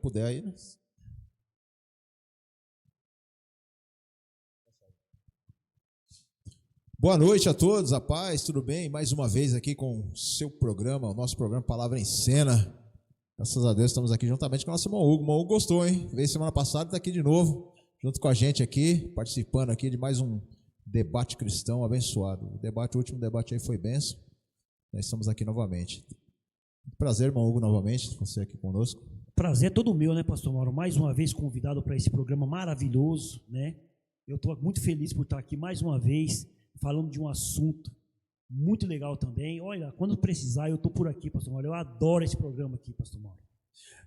puder aí, né? Boa noite a todos, a paz, tudo bem? Mais uma vez aqui com o seu programa, o nosso programa Palavra em Cena. Graças a Deus estamos aqui juntamente com o nosso irmão Hugo. O irmão Hugo gostou, hein? Veio semana passada e está aqui de novo, junto com a gente aqui, participando aqui de mais um debate cristão abençoado. O último debate aí foi benção. Nós estamos aqui novamente. Prazer, irmão Hugo, novamente, você aqui conosco. Prazer é todo meu, né, pastor Mauro? Mais uma vez convidado para esse programa maravilhoso, né? Eu estou muito feliz por estar aqui mais uma vez, falando de um assunto muito legal também. Olha, quando precisar, eu estou por aqui, pastor Mauro. Eu adoro esse programa aqui, pastor Mauro.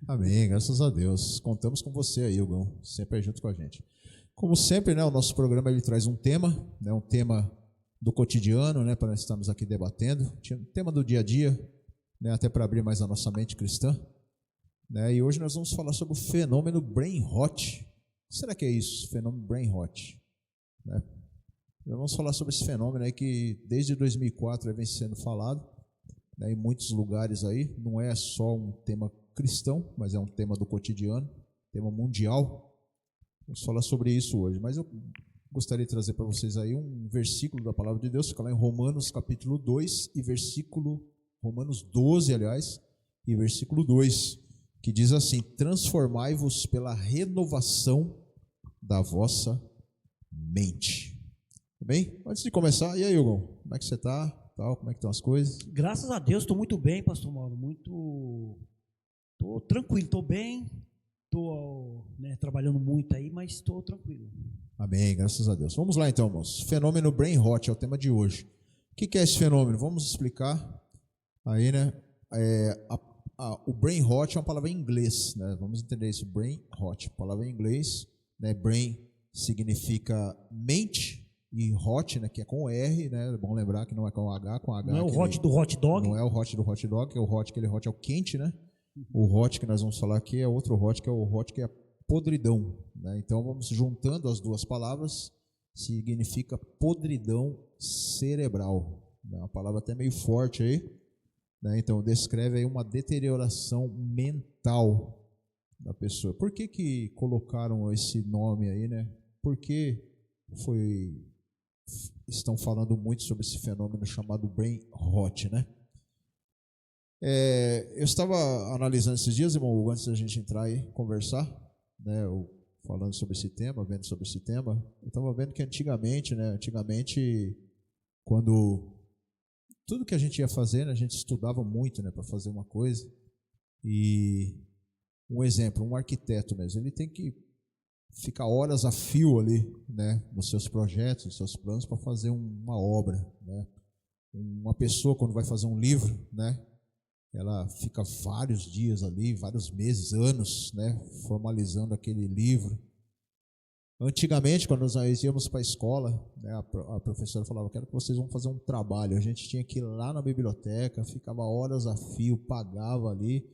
Amém, graças a Deus. Contamos com você aí, Hugão, sempre aí junto com a gente. Como sempre, né, o nosso programa ele traz um tema, né, um tema do cotidiano, né, para nós estarmos aqui debatendo, tema do dia a dia, né, até para abrir mais a nossa mente cristã. Né, e hoje nós vamos falar sobre o fenômeno brain rot. O que será que é isso, fenômeno brain rot? Né? Nós vamos falar sobre esse fenômeno aí que desde 2004 vem sendo falado, né, em muitos lugares aí. Não é só um tema cristão, mas é um tema do cotidiano, tema mundial. Vamos falar sobre isso hoje, mas eu gostaria de trazer para vocês aí um versículo da palavra de Deus, fica lá em Romanos capítulo 2 e Romanos 12, aliás, e versículo 2, que diz assim: transformai-vos pela renovação da vossa mente. Tudo bem? Antes de começar, e aí, Hugo, como é que você está? Como é que estão as coisas? Graças a Deus, estou muito bem, pastor Mauro, estou tranquilo, estou bem, estou trabalhando muito aí, mas estou tranquilo. Amém, graças a Deus. Vamos lá então, irmãos. Fenômeno brain rot é o tema de hoje. O que é esse fenômeno? Vamos explicar aí, né? O brain rot é uma palavra em inglês, né? Vamos entender isso, brain rot, palavra em inglês, né? Brain significa mente e hot, né? Que é com R, né? É bom lembrar que não é com H, Não é o hot do hot dog? Não é o hot do hot dog, que é o hot, aquele hot é o quente, né? O hot que nós vamos falar aqui é outro hot, que é o hot que é podridão, né? Então vamos juntando as duas palavras, significa podridão cerebral, né? Uma palavra até meio forte aí, né? Então descreve aí uma deterioração mental da pessoa. Por que colocaram esse nome aí, né? Porque estão falando muito sobre esse fenômeno chamado brain rot, né? Eu estava analisando esses dias, irmão, antes da gente entrar aí, conversar, né, falando sobre esse tema, vendo sobre esse tema, eu estava vendo que antigamente, quando tudo que a gente ia fazer, né, a gente estudava muito, né, para fazer uma coisa, e um exemplo, um arquiteto mesmo, ele tem que ficar horas a fio ali, né, nos seus projetos, nos seus planos, para fazer uma obra, né. Uma pessoa, quando vai fazer um livro, né, ela fica vários dias ali, vários meses, anos, né, formalizando aquele livro. Antigamente, quando nós íamos para a escola, né, a professora falava: quero que vocês vão fazer um trabalho. A gente tinha que ir lá na biblioteca, ficava horas a fio, pagava ali,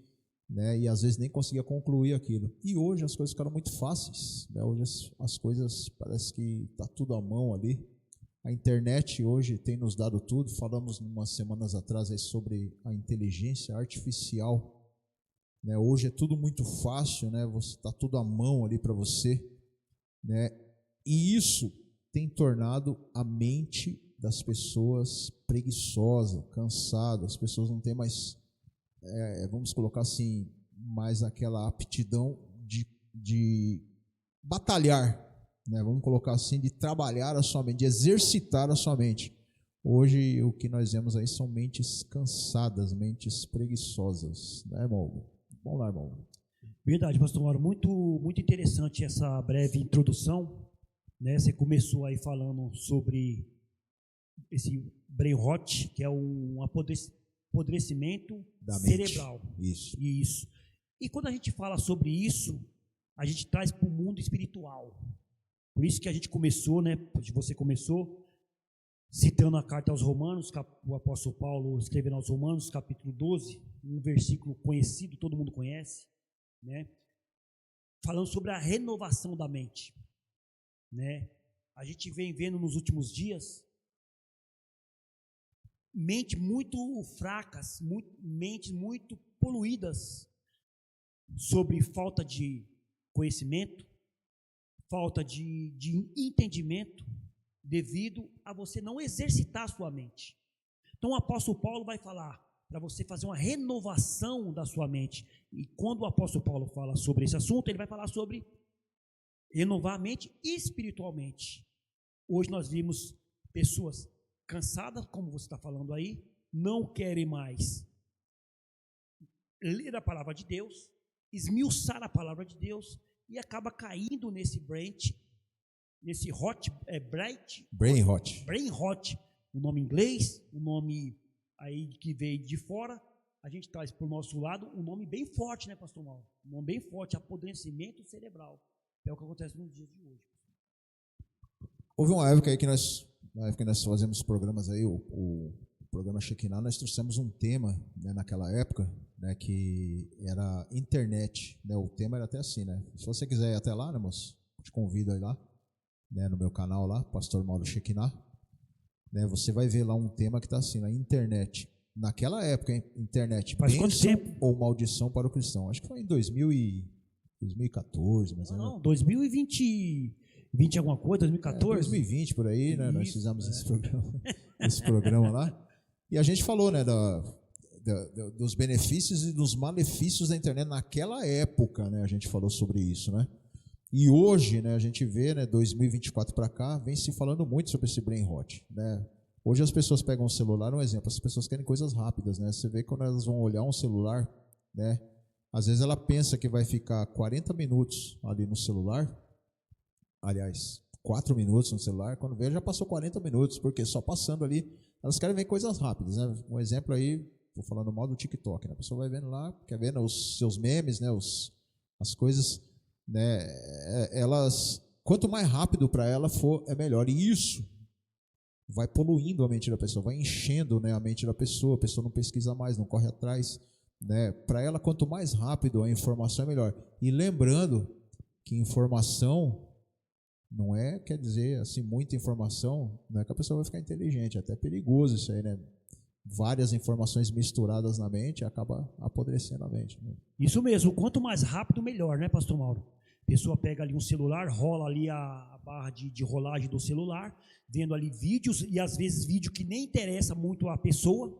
né, e às vezes nem conseguia concluir aquilo. E hoje as coisas ficaram muito fáceis, né, hoje as coisas parece que está tudo à mão ali. A internet hoje tem nos dado tudo. Falamos umas semanas atrás aí sobre a inteligência artificial, né? Hoje é tudo muito fácil, né? Está tudo à mão ali para você, né? E isso tem tornado a mente das pessoas preguiçosa, cansada. As pessoas não têm mais, vamos colocar assim, mais aquela aptidão de batalhar, né, vamos colocar assim, de trabalhar a sua mente, de exercitar a sua mente. Hoje o que nós vemos aí são mentes cansadas, mentes preguiçosas, né, irmão? Vamos lá, irmão. Verdade, pastor Mauro, muito, muito interessante essa breve introdução, né? Você começou aí falando sobre esse brain rot, que é um apodrecimento da cerebral. Mente. Isso. E quando a gente fala sobre isso, a gente traz para o mundo espiritual. Por isso que a gente começou, né? Você começou citando a carta aos Romanos, o apóstolo Paulo escrevendo aos Romanos, capítulo 12, um versículo conhecido, todo mundo conhece, né? Falando sobre a renovação da mente, né? A gente vem vendo nos últimos dias mentes muito fracas, mentes muito poluídas, sobre falta de conhecimento, falta de entendimento, devido a você não exercitar a sua mente. Então o apóstolo Paulo vai falar para você fazer uma renovação da sua mente. E quando o apóstolo Paulo fala sobre esse assunto, ele vai falar sobre renovar a mente espiritualmente. Hoje nós vimos pessoas cansadas, como você está falando aí, não querem mais ler a palavra de Deus, esmiuçar a palavra de Deus, e acaba caindo nesse brain rot, o nome inglês, o nome aí que veio de fora, a gente traz para o nosso lado um nome bem forte, né, pastor Mauro? Um nome bem forte, apodrecimento cerebral. É o que acontece nos dias de hoje. Houve uma época aí que nós fazemos programas aí, o programa Shekinah, nós trouxemos um tema, né, naquela época, né, que era internet, né, o tema era até assim, né, se você quiser ir até lá, né, moço, te convido aí lá, né, no meu canal lá, Pastor Mauro Shekinah, né, você vai ver lá um tema que está assim, na internet, naquela época, hein, internet, faz quanto tempo? Ou maldição para o cristão, acho que foi em 2014, mais ou menos. Não, 2020 alguma coisa, 2014? 2020 por aí, né, nós fizemos esse programa lá. E a gente falou, né, dos benefícios e dos malefícios da internet naquela época, né, a gente falou sobre isso, né. E hoje, né, a gente vê, né, 2024 para cá, vem se falando muito sobre esse brain rot, né. Hoje as pessoas pegam um celular, um exemplo, as pessoas querem coisas rápidas, né. Você vê quando elas vão olhar um celular, né, às vezes ela pensa que vai ficar 40 minutos ali no celular, aliás, 4 minutos no celular, quando vê já passou 40 minutos, porque só passando ali, elas querem ver coisas rápidas, né? Um exemplo aí, estou falando mal do TikTok, né? A pessoa vai vendo lá, quer ver, né, os seus memes, né, as coisas, né, elas, quanto mais rápido para ela for, é melhor, e isso vai poluindo a mente da pessoa, vai enchendo, né, a mente da pessoa, a pessoa não pesquisa mais, não corre atrás, né? Para ela, quanto mais rápido a informação é melhor, e lembrando que informação não é, quer dizer, assim, muita informação, não é que a pessoa vai ficar inteligente, é até perigoso isso aí, né? Várias informações misturadas na mente, acaba apodrecendo a mente, né? Isso mesmo, quanto mais rápido, melhor, né, pastor Mauro? A pessoa pega ali um celular, rola ali a barra de rolagem do celular, vendo ali vídeos, e às vezes vídeo que nem interessa muito a pessoa,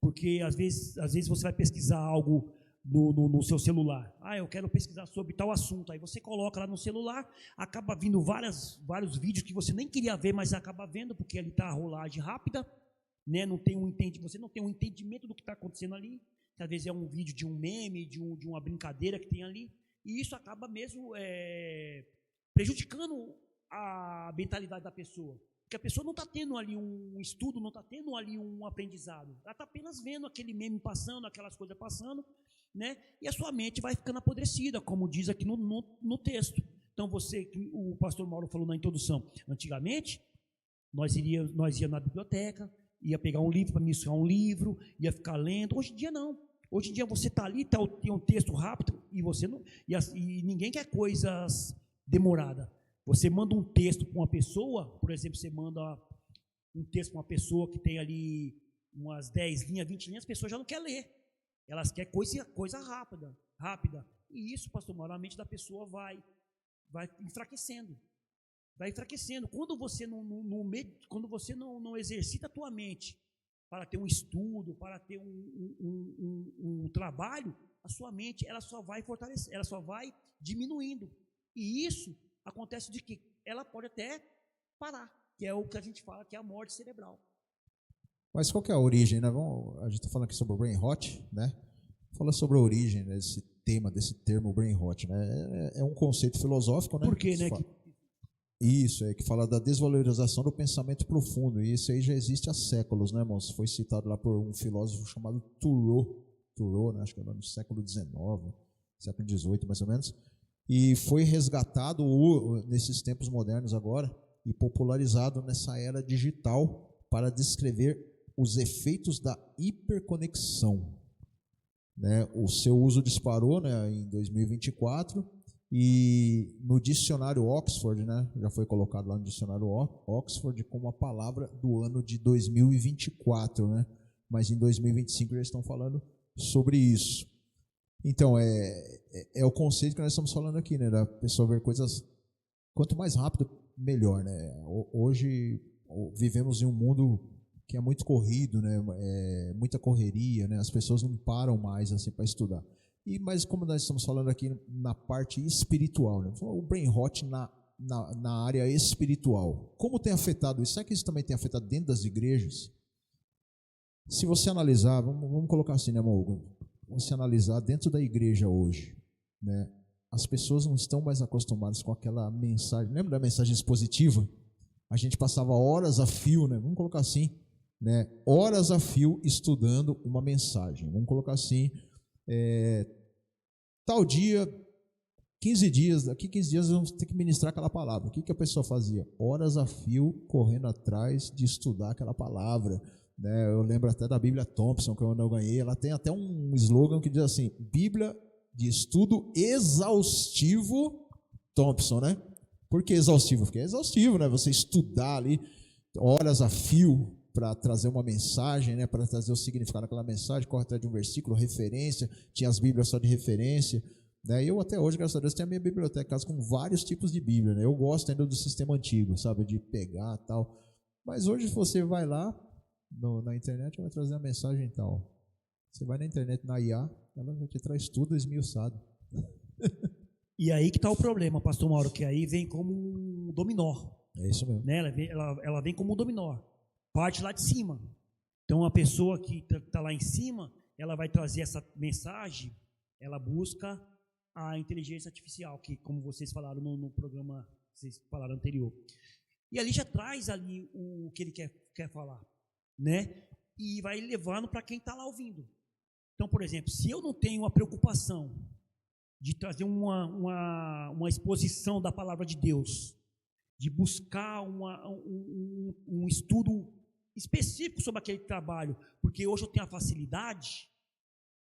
porque às vezes você vai pesquisar algo no seu celular. Eu quero pesquisar sobre tal assunto. Aí você coloca lá no celular, acaba vindo vários vídeos que você nem queria ver, mas acaba vendo, porque ali está a rolagem rápida, né? Você não tem um entendimento do que está acontecendo ali. Às vezes é um vídeo de um meme, de uma brincadeira que tem ali, e isso acaba mesmo prejudicando a mentalidade da pessoa. Porque a pessoa não está tendo ali um estudo, não está tendo ali um aprendizado. Ela está apenas vendo aquele meme passando, aquelas coisas passando, né? E a sua mente vai ficando apodrecida, como diz aqui no texto. Então, o pastor Mauro falou na introdução, antigamente, nós ia na biblioteca, ia pegar um livro para misturar um livro, ia ficar lendo. Hoje em dia, não. Hoje em dia, você está ali, tem um texto rápido, e você não, e ninguém quer coisas demoradas. Você manda um texto para uma pessoa, por exemplo, você manda um texto para uma pessoa que tem ali umas 10 linhas, 20 linhas, a pessoa já não quer ler. Elas querem coisa rápida. E isso, pastor Mauro, a mente da pessoa vai enfraquecendo. Vai enfraquecendo. Quando você não exercita a tua mente para ter um estudo, para ter um trabalho, a sua mente ela só vai fortalecer, ela só vai diminuindo. E isso acontece de que ela pode até parar, que é o que a gente fala que é a morte cerebral. Mas qual que é a origem, né? A gente está falando aqui sobre o brain rot, né? Fala sobre a origem desse tema, desse termo brain rot, né? É um conceito filosófico, né? Por quê, né? Isso, que fala da desvalorização do pensamento profundo, e isso aí já existe há séculos, né, irmãos? Foi citado lá por um filósofo chamado Thoreau, né? Acho que era no século XIX, século XVIII, mais ou menos, e foi resgatado nesses tempos modernos agora, e popularizado nessa era digital para descrever os efeitos da hiperconexão, né? O seu uso disparou, né, em 2024, e no dicionário Oxford, né, já foi colocado lá no dicionário Oxford como a palavra do ano de 2024, né? Mas em 2025 já estão falando sobre isso. Então, é o conceito que nós estamos falando aqui, né? Da pessoa ver coisas, quanto mais rápido, melhor, né? Hoje vivemos em um mundo que é muito corrido, né? Muita correria, né? As pessoas não param mais assim para estudar. Mas como nós estamos falando aqui na parte espiritual, né? O brain rot na área espiritual. Como tem afetado isso? Será que isso também tem afetado dentro das igrejas? Se você analisar, vamos colocar assim, né, Hugo? Você analisar dentro da igreja hoje, né? As pessoas não estão mais acostumadas com aquela mensagem. Lembra da mensagem expositiva? A gente passava horas a fio, né? Vamos colocar assim, né? Horas a fio estudando uma mensagem. Vamos colocar assim, tal dia, 15 dias, daqui 15 dias vamos ter que ministrar aquela palavra. O que a pessoa fazia? Horas a fio, correndo atrás de estudar aquela palavra, né? Eu lembro até da Bíblia Thompson, que eu ganhei, ela tem até um slogan que diz assim, Bíblia de estudo exaustivo Thompson, né? Por que exaustivo? Porque é exaustivo, né? Você estudar ali horas a fio para trazer uma mensagem, né? Para trazer o significado daquela mensagem, corre atrás de um versículo, referência, tinha as Bíblias só de referência, né? Eu até hoje, graças a Deus, tenho a minha biblioteca em casa com vários tipos de Bíblia, né? Eu gosto ainda do sistema antigo, sabe? De pegar e tal. Mas hoje você vai lá na internet, vai trazer a mensagem e tal. Você vai na internet, na IA, ela já te traz tudo esmiuçado. E aí que está o problema, pastor Mauro, que aí vem como um dominó. É isso mesmo. Né? Ela vem como um dominó, parte lá de cima. Então a pessoa que está lá em cima, ela vai trazer essa mensagem, ela busca a inteligência artificial, que como vocês falaram no programa, vocês falaram anterior. E ali já traz ali o que ele quer falar, né? E vai levando para quem está lá ouvindo. Então, por exemplo, se eu não tenho a preocupação de trazer uma exposição da palavra de Deus, de buscar um estudo específico sobre aquele trabalho, porque hoje eu tenho a facilidade,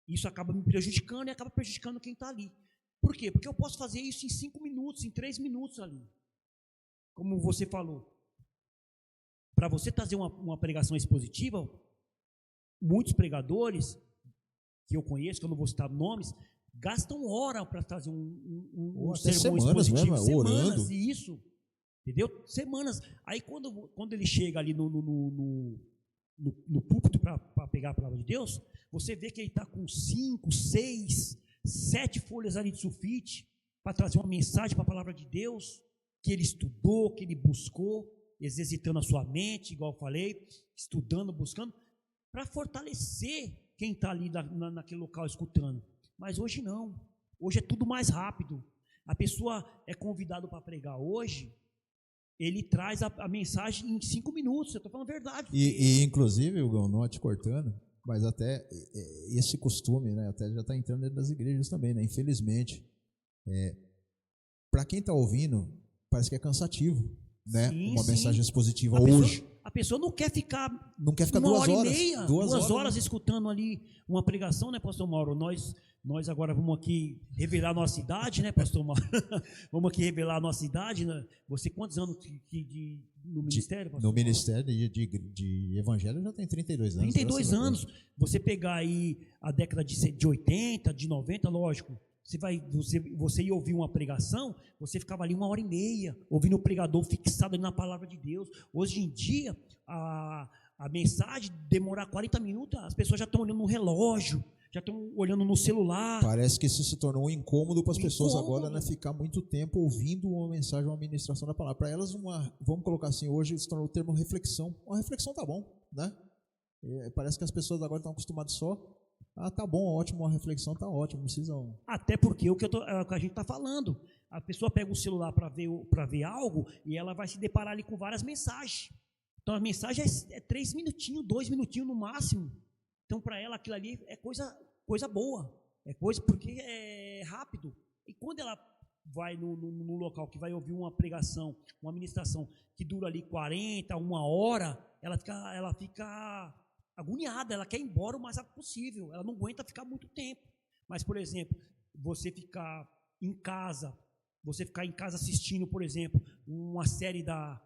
isso acaba me prejudicando e acaba prejudicando quem está ali. Por quê? Porque eu posso fazer isso em 5 minutos, em 3 minutos ali. Como você falou. Para você trazer uma pregação expositiva, muitos pregadores que eu conheço, que eu não vou citar nomes, gastam hora para trazer um sermão expositivo. Mesmo, orando. E isso, entendeu? Semanas. Aí quando ele chega ali no púlpito para pegar a palavra de Deus, você vê que ele está com 5, 6, 7 folhas ali de sulfite para trazer uma mensagem para a palavra de Deus, que ele estudou, que ele buscou, exercitando a sua mente, igual eu falei, estudando, buscando, para fortalecer quem está ali naquele local escutando. Mas hoje não. Hoje é tudo mais rápido. A pessoa é convidada para pregar hoje, ele traz a mensagem em 5 minutos. Eu estou falando a verdade. E inclusive, Hugo, não te cortando, mas até esse costume, né, até já está entrando dentro das igrejas também, né? Infelizmente. Para quem está ouvindo, parece que é cansativo, né? Sim, uma mensagem expositiva hoje. A a pessoa não quer ficar 2 horas, 2 horas escutando ali uma pregação, né, pastor Mauro? Nós agora vamos aqui revelar a nossa idade, né, pastor Mauro? Vamos aqui revelar a nossa idade, né? Você quantos anos no ministério, pastor No Mauro? ministério de evangelho já tem 32 anos. 32 anos. Você pegar aí a década de 80, de 90, lógico, você ia ouvir uma pregação, você ficava ali 1h30, ouvindo o pregador fixado ali na palavra de Deus. Hoje em dia, a mensagem demorar 40 minutos, as pessoas já estão olhando no relógio, já estão olhando no celular. Parece que isso se tornou um incômodo para as pessoas agora, né? Ficar muito tempo ouvindo uma mensagem, uma ministração da palavra. Para elas, vamos colocar assim, hoje se tornou o termo reflexão. Uma reflexão tá bom, né? Parece que as pessoas agora estão acostumadas só. Tá bom, ótimo, uma reflexão tá ótimo, não precisam. Até porque o que a gente está falando, a pessoa pega o celular para ver algo e ela vai se deparar ali com várias mensagens. Então a mensagem é 3 minutinhos, 2 minutinhos no máximo. Então para ela aquilo ali é coisa boa, é coisa porque é rápido. E quando ela vai no local que vai ouvir uma pregação, uma ministração que dura ali 40, 1 hora, ela fica agoniada, ela quer ir embora o mais rápido possível, ela não aguenta ficar muito tempo. Mas, por exemplo, você ficar em casa assistindo, por exemplo, uma série da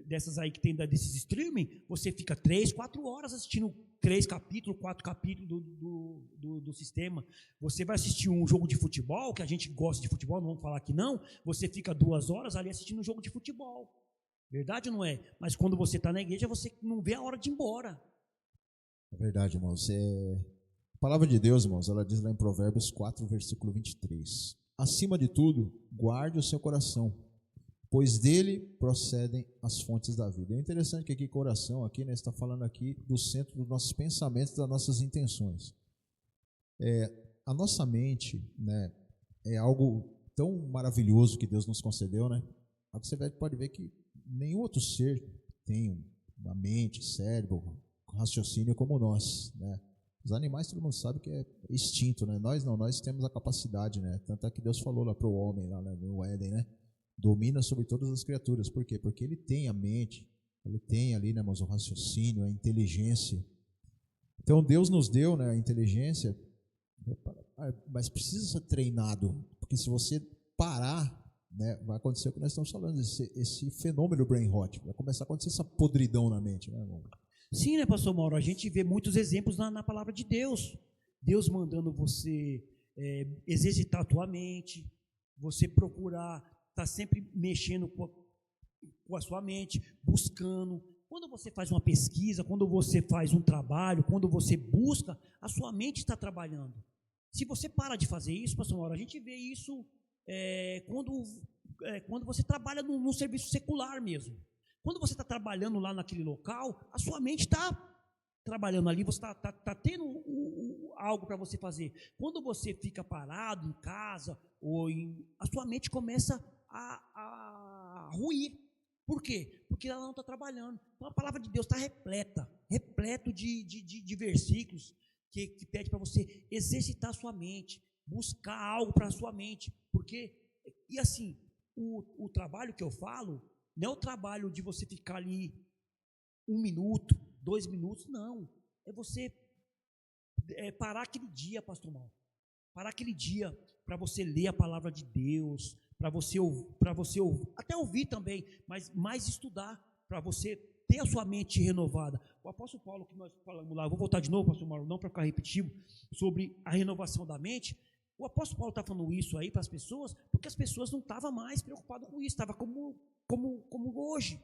dessas aí que tem desses streaming, você fica 3, 4 horas assistindo 3 capítulos, 4 capítulos do sistema. Você vai assistir um jogo de futebol, que a gente gosta de futebol, não vamos falar que não, você fica 2 horas ali assistindo um jogo de futebol. Verdade ou não é? Mas quando você está na igreja, você não vê a hora de ir embora. É verdade, irmãos. A palavra de Deus, irmãos, ela diz lá em Provérbios 4, versículo 23. Acima de tudo, guarde o seu coração, pois dele procedem as fontes da vida. É interessante que aqui, coração, aqui, né, está falando aqui do centro dos nossos pensamentos, das nossas intenções. A nossa mente, né, é algo tão maravilhoso que Deus nos concedeu, né? Você pode ver que nenhum outro ser tem uma mente, cérebro, raciocínio como nós, né? Os animais, todo mundo sabe que é instinto, né? Nós não, nós temos a capacidade, né? Tanto é que Deus falou lá para o homem, lá no Éden, né? Domina sobre todas as criaturas. Por quê? Porque ele tem a mente, ele tem ali, né, mas o raciocínio, a inteligência. Então Deus nos deu, né, a inteligência, mas precisa ser treinado, porque se você parar, né, vai acontecer o que nós estamos falando, esse fenômeno brain rot, vai começar a acontecer essa podridão na mente, né, irmão? Sim, né, pastor Mauro? A gente vê muitos exemplos na palavra de Deus. Deus mandando você exercitar a tua mente, você procurar estar sempre mexendo com a sua mente, buscando. Quando você faz uma pesquisa, quando você faz um trabalho, quando você busca, a sua mente está trabalhando. Se você para de fazer isso, pastor Mauro, a gente vê isso quando você trabalha num serviço secular mesmo. Quando você está trabalhando lá naquele local, a sua mente está trabalhando ali, você está tendo algo para você fazer. Quando você fica parado em casa, a sua mente começa a ruir. Por quê? Porque ela não está trabalhando. Então a palavra de Deus está repleto de versículos que pede para você exercitar a sua mente, buscar algo para a sua mente. Porque, e assim, o trabalho que eu falo, não é o trabalho de você ficar ali 1 minuto, 2 minutos, não. É você parar aquele dia, pastor Mauro. Parar aquele dia para você ler a palavra de Deus, para você ouvir, até ouvir também, mas mais estudar, para você ter a sua mente renovada. O apóstolo Paulo, que nós falamos lá, vou voltar de novo, pastor Mauro, não para ficar repetitivo, sobre a renovação da mente. O apóstolo Paulo está falando isso aí para as pessoas, porque as pessoas não estavam mais preocupadas com isso, estava como hoje.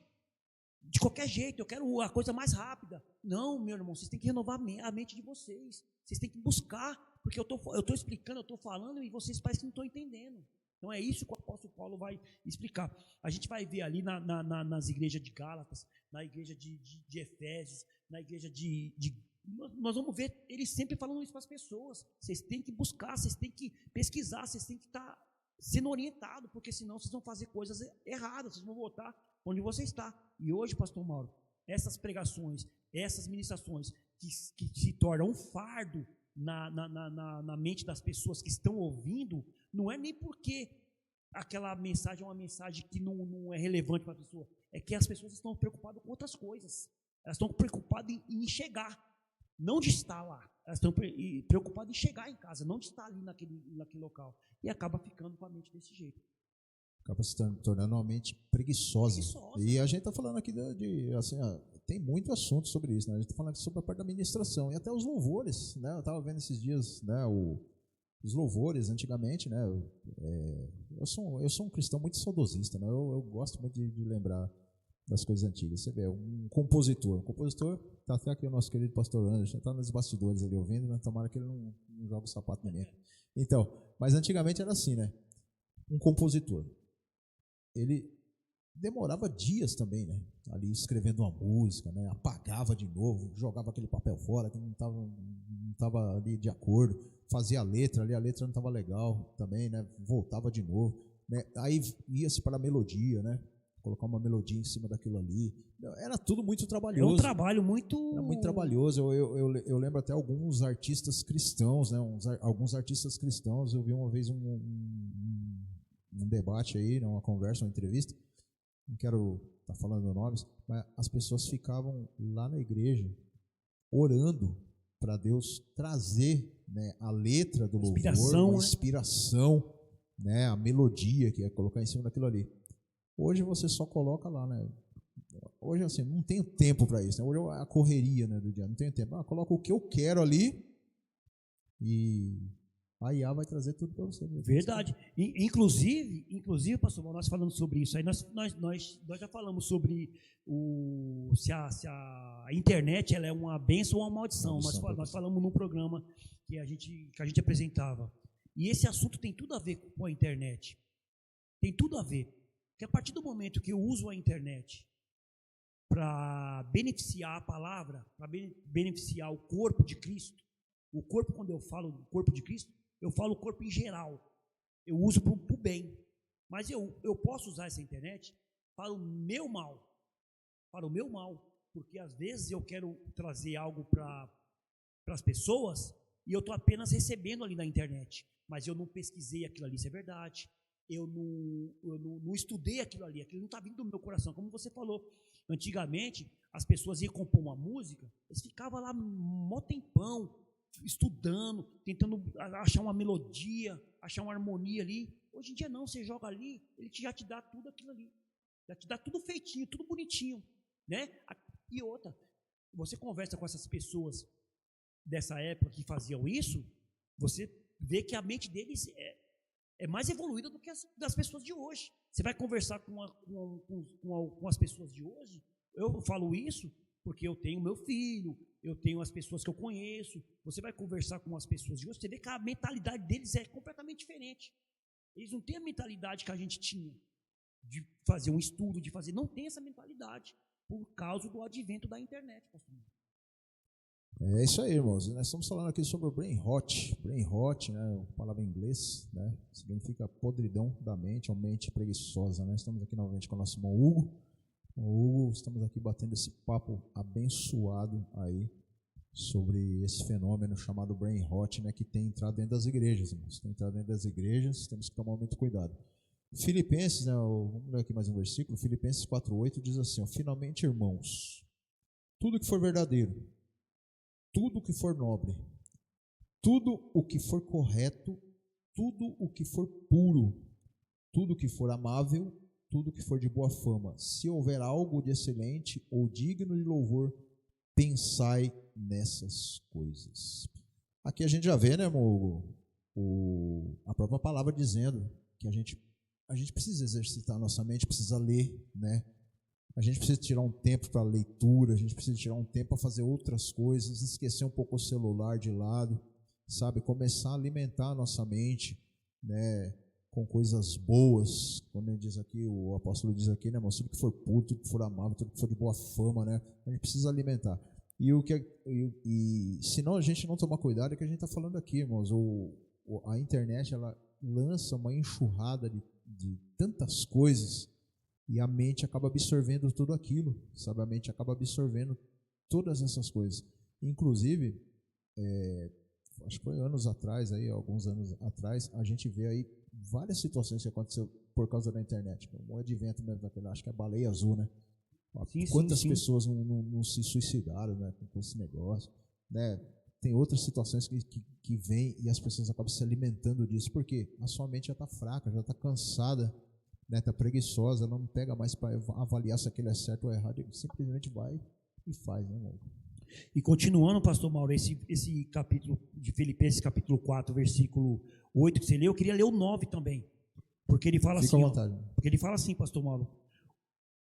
De qualquer jeito, eu quero a coisa mais rápida. Não, meu irmão, vocês têm que renovar a mente de vocês. Vocês têm que buscar, porque eu estou explicando, eu estou falando e vocês parecem que não estão entendendo. Então é isso que o apóstolo Paulo vai explicar. A gente vai ver ali nas igrejas de Gálatas, na igreja de Efésios, na igreja nós vamos ver eles sempre falando isso para as pessoas. Vocês têm que buscar, vocês têm que pesquisar, vocês têm que estar sendo orientados, porque senão vocês vão fazer coisas erradas, vocês vão voltar onde você está. E hoje, pastor Mauro, essas pregações, essas ministrações que se tornam um fardo na mente das pessoas que estão ouvindo, não é nem porque aquela mensagem é uma mensagem que não é relevante para a pessoa, é que as pessoas estão preocupadas com outras coisas. Elas estão preocupadas em chegar, não de estar lá. Elas estão preocupadas em chegar em casa, não de estar ali naquele local. E acaba ficando com a mente desse jeito. Acaba se tornando uma mente preguiçosa. E a gente está falando aqui assim, tem muito assunto sobre isso, né? A gente está falando aqui sobre a parte da administração e até os louvores, né? Eu estava vendo esses dias, né, os louvores antigamente, né? Eu sou um cristão muito saudosista, né? Eu gosto muito de lembrar das coisas antigas. Você vê, um compositor está até aqui o nosso querido pastor Anderson, está nos bastidores ali ouvindo, né? Tomara que ele não joga o sapato na minha. Então, mas antigamente era assim, né? Um compositor, ele demorava dias também, né? Ali escrevendo uma música, né? Apagava de novo, jogava aquele papel fora que não estava ali de acordo, fazia a letra ali, a letra não estava legal também, né? Voltava de novo, né? Aí ia-se para a melodia, né? Colocar uma melodia em cima daquilo ali. Era tudo muito trabalhoso. É um trabalho muito... Era muito trabalhoso. Eu lembro até alguns artistas cristãos, né? Alguns artistas cristãos. Eu vi uma vez um debate aí, uma conversa, uma entrevista. Não quero estar falando nomes, mas as pessoas ficavam lá na igreja orando para Deus trazer, né, a letra do louvor, a inspiração, né, a melodia que ia colocar em cima daquilo ali. Hoje você só coloca lá, né, Hoje, assim, não tenho tempo para isso, né? Hoje é a correria, né, do dia, não tenho tempo. Coloca o que eu quero ali e a IA vai trazer tudo para você. Verdade. Inclusive, pastor, nós falando sobre isso, aí nós já falamos sobre se a internet ela é uma bênção ou uma maldição. Nós falamos num programa que a gente apresentava. E esse assunto tem tudo a ver com a internet. Tem tudo a ver. Porque a partir do momento que eu uso a internet para beneficiar a palavra, para beneficiar o corpo de Cristo, o corpo, quando eu falo do corpo de Cristo, eu falo o corpo em geral. Eu uso para o bem. Mas eu posso usar essa internet para o meu mal. Para o meu mal. Porque às vezes eu quero trazer algo para as pessoas e eu estou apenas recebendo ali na internet. Mas eu não pesquisei aquilo ali, isso é verdade. Eu não estudei aquilo ali não está vindo do meu coração. Como você falou, antigamente as pessoas iam compor uma música, eles ficavam lá mó tempão, estudando, tentando achar uma melodia, achar uma harmonia ali. Hoje em dia não, você joga ali, ele já te dá tudo aquilo ali, já te dá tudo feitinho, tudo bonitinho, né? E outra, você conversa com essas pessoas dessa época que faziam isso, você vê que a mente deles é mais evoluída do que das pessoas de hoje. Você vai conversar com as pessoas de hoje, eu falo isso porque eu tenho meu filho, eu tenho as pessoas que eu conheço. Você vai conversar com as pessoas de hoje, você vê que a mentalidade deles é completamente diferente. Eles não têm a mentalidade que a gente tinha, de fazer um estudo, não tem essa mentalidade, por causa do advento da internet, pastor. É isso aí, irmãos. Nós estamos falando aqui sobre o brain rot. Brain rot, né, palavra em inglês, né, significa podridão da mente, ou mente preguiçosa, né? Estamos aqui novamente com o nosso irmão Hugo. Hugo, estamos aqui batendo esse papo abençoado aí sobre esse fenômeno chamado brain rot, né, que tem entrado dentro das igrejas, irmãos. Tem entrado dentro das igrejas, temos que tomar muito cuidado. Filipenses, né, vamos ler aqui mais um versículo. Filipenses 4:8 diz assim: finalmente, irmãos, tudo que for verdadeiro, tudo o que for nobre, tudo o que for correto, tudo o que for puro, tudo o que for amável, tudo o que for de boa fama, se houver algo de excelente ou digno de louvor, pensai nessas coisas. Aqui a gente já vê, né, a própria palavra dizendo que a gente precisa exercitar a nossa mente, precisa ler, né? A gente precisa tirar um tempo para leitura, a gente precisa tirar um tempo para fazer outras coisas, esquecer um pouco o celular de lado, sabe? Começar a alimentar a nossa mente, né, com coisas boas. Quando ele diz aqui, o apóstolo diz aqui, né, irmão, tudo que for puro, tudo que for amável, tudo que for de boa fama, né? A gente precisa alimentar. E senão a gente não tomar cuidado, é que a gente está falando aqui, irmãos. A internet, ela lança uma enxurrada de tantas coisas, e a mente acaba absorvendo tudo aquilo, sabe? A mente acaba absorvendo todas essas coisas. Inclusive, acho que foi alguns anos atrás, a gente vê aí várias situações que aconteceu por causa da internet. Um advento mesmo daquele, acho que é a baleia azul, né? Quantas pessoas não se suicidaram, né, com esse negócio, né? Tem outras situações que vêm e as pessoas acabam se alimentando disso, porque a sua mente já está fraca, já está cansada, né, está preguiçosa, ela não pega mais para avaliar se aquilo é certo ou errado, ele simplesmente vai e faz, né, irmão? E continuando, pastor Mauro, esse capítulo de Filipenses, capítulo 4, versículo 8 que você leu, eu queria ler o 9 também, porque ele fala Fica assim, à vontade. porque ele fala assim, pastor Mauro: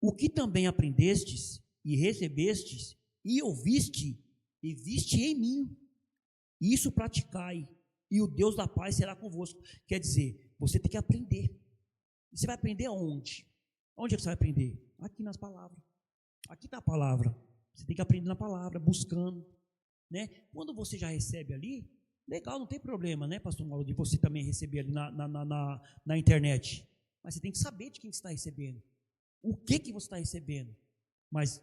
o que também aprendestes e recebestes e ouviste e viste em mim, isso praticai, e o Deus da paz será convosco. Quer dizer, você tem que aprender. E você vai aprender aonde? Onde é que você vai aprender? Aqui nas palavras. Aqui está a palavra. Você tem que aprender na palavra, buscando, né? Quando você já recebe ali, legal, não tem problema, né, pastor Mauro, de você também receber ali na internet. Mas você tem que saber de quem você está recebendo. O que você está recebendo. Mas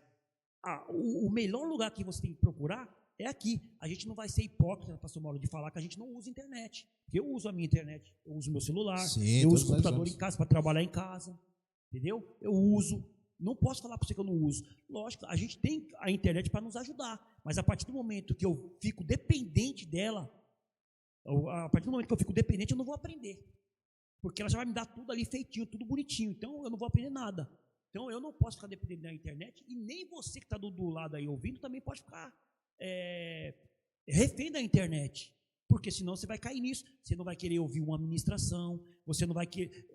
o melhor lugar que você tem que procurar é aqui. A gente não vai ser hipócrita, pastor Mauro, de falar que a gente não usa internet. Eu uso a minha internet, eu uso meu celular, eu uso o computador em casa para trabalhar em casa, entendeu? Eu uso. Não posso falar para você que eu não uso. Lógico, a gente tem a internet para nos ajudar, mas a partir do momento que eu fico dependente dela, eu não vou aprender. Porque ela já vai me dar tudo ali feitinho, tudo bonitinho. Então eu não vou aprender nada. Então, eu não posso ficar dependendo da internet, e nem você que está do lado aí ouvindo também pode ficar refém da internet, porque senão você vai cair nisso. Você não vai querer ouvir uma ministração, você não vai querer...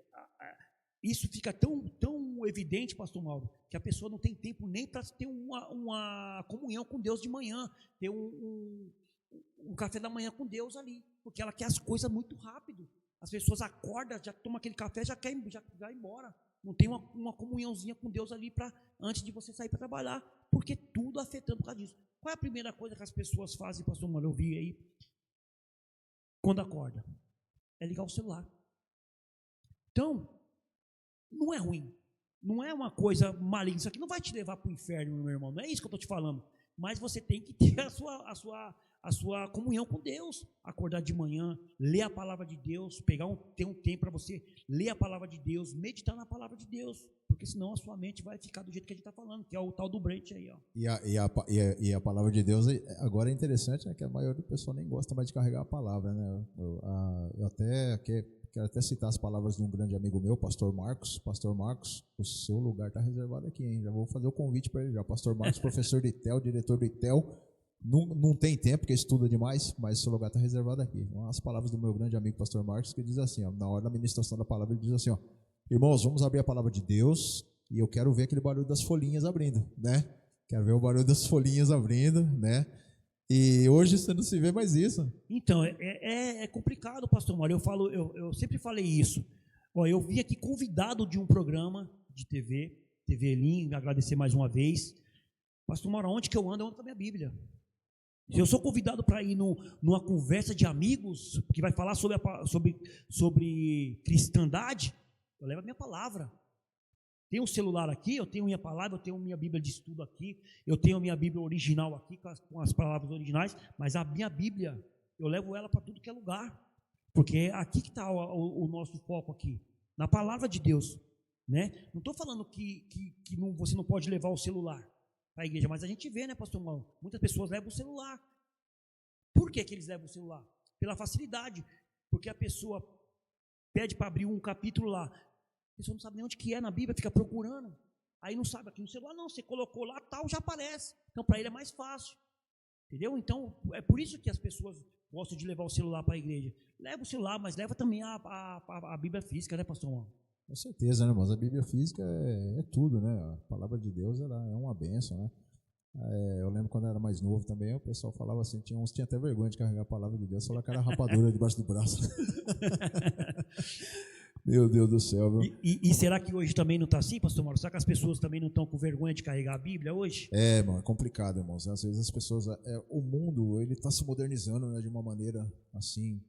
Isso fica tão evidente, pastor Mauro, que a pessoa não tem tempo nem para ter uma comunhão com Deus de manhã, ter um café da manhã com Deus ali, porque ela quer as coisas muito rápido. As pessoas acordam, já tomam aquele café, já vai embora. Não tem uma comunhãozinha com Deus ali antes de você sair para trabalhar, porque tudo afetando por causa disso. Qual é a primeira coisa que as pessoas fazem, pastor Mauro? Eu vi aí, quando acorda, é ligar o celular. Então, não é ruim, não é uma coisa maligna, isso aqui não vai te levar para o inferno, meu irmão, não é isso que eu estou te falando, mas você tem que ter a sua comunhão com Deus, acordar de manhã, ler a palavra de Deus, ter um tempo para você ler a palavra de Deus, meditar na palavra de Deus, porque senão a sua mente vai ficar do jeito que a gente está falando, que é o tal do Brent aí, ó. E a palavra de Deus, agora é interessante, né, que a maioria do pessoal nem gosta mais de carregar a palavra, né? Eu quero até citar as palavras de um grande amigo meu, pastor Marcos. Pastor Marcos, o seu lugar está reservado aqui, hein? Já vou fazer o convite para ele já. Pastor Marcos, professor do ITEL, diretor do ITEL, não tem tempo, porque estuda demais, mas o seu lugar está reservado aqui. As palavras do meu grande amigo, pastor Marcos, que diz assim, ó, na hora da ministração da palavra, ele diz assim, ó: irmãos, vamos abrir a palavra de Deus, e eu quero ver aquele barulho das folhinhas abrindo, né? Quero ver o barulho das folhinhas abrindo, né? E hoje você não se vê mais isso. Então, é complicado, pastor Mauro. Eu sempre falei isso. Ó, eu vim aqui convidado de um programa de TV Elim, agradecer mais uma vez. Pastor Mauro, onde que eu ando com a minha Bíblia. Se eu sou convidado para ir numa conversa de amigos, que vai falar sobre cristandade, eu levo a minha palavra. Tenho um celular aqui, eu tenho minha palavra, eu tenho minha Bíblia de estudo aqui, eu tenho minha Bíblia original aqui, com as palavras originais, mas a minha Bíblia, eu levo ela para tudo que é lugar, porque é aqui que está o nosso foco aqui, na palavra de Deus, né? Não estou falando que você não pode levar o celular para a igreja, mas a gente vê, né, pastor Mauro, muitas pessoas levam o celular. Por que eles levam o celular? Pela facilidade, porque a pessoa pede para abrir um capítulo lá, a pessoa não sabe nem onde que é na Bíblia, fica procurando, aí não sabe aqui no celular, não, você colocou lá, tal, já aparece, então para ele é mais fácil, entendeu? Então, é por isso que as pessoas gostam de levar o celular para a igreja. Leva o celular, mas leva também a Bíblia física, né, pastor Juan? Com certeza, né, irmãos? A Bíblia física é tudo, né? A palavra de Deus ela é uma bênção, né? Eu lembro quando eu era mais novo também, o pessoal falava assim, tinha até vergonha de carregar a palavra de Deus, só aquela rapadura debaixo do braço. Meu Deus do céu, viu? E será que hoje também não está assim, pastor Mauro? Será que as pessoas também não estão com vergonha de carregar a Bíblia hoje? Mano, é complicado, irmãos. Às vezes as pessoas... o mundo, ele está se modernizando, né, de uma maneira assim...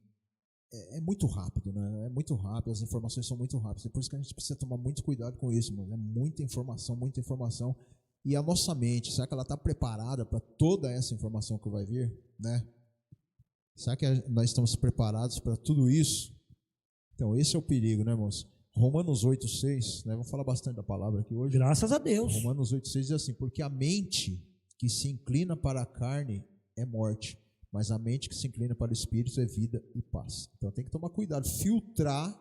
É muito rápido, né? É muito rápido, as informações são muito rápidas. É por isso que a gente precisa tomar muito cuidado com isso, mano. É muita informação, muita informação. E a nossa mente, será que ela está preparada para toda essa informação que vai vir, né? Será que nós estamos preparados para tudo isso? Então, esse é o perigo, né, irmãos? Romanos 8,6, né? Vamos falar bastante da palavra aqui hoje. Graças a Deus. Romanos 8,6 diz assim, porque a mente que se inclina para a carne é morte, mas a mente que se inclina para o Espírito é vida e paz. Então tem que tomar cuidado, filtrar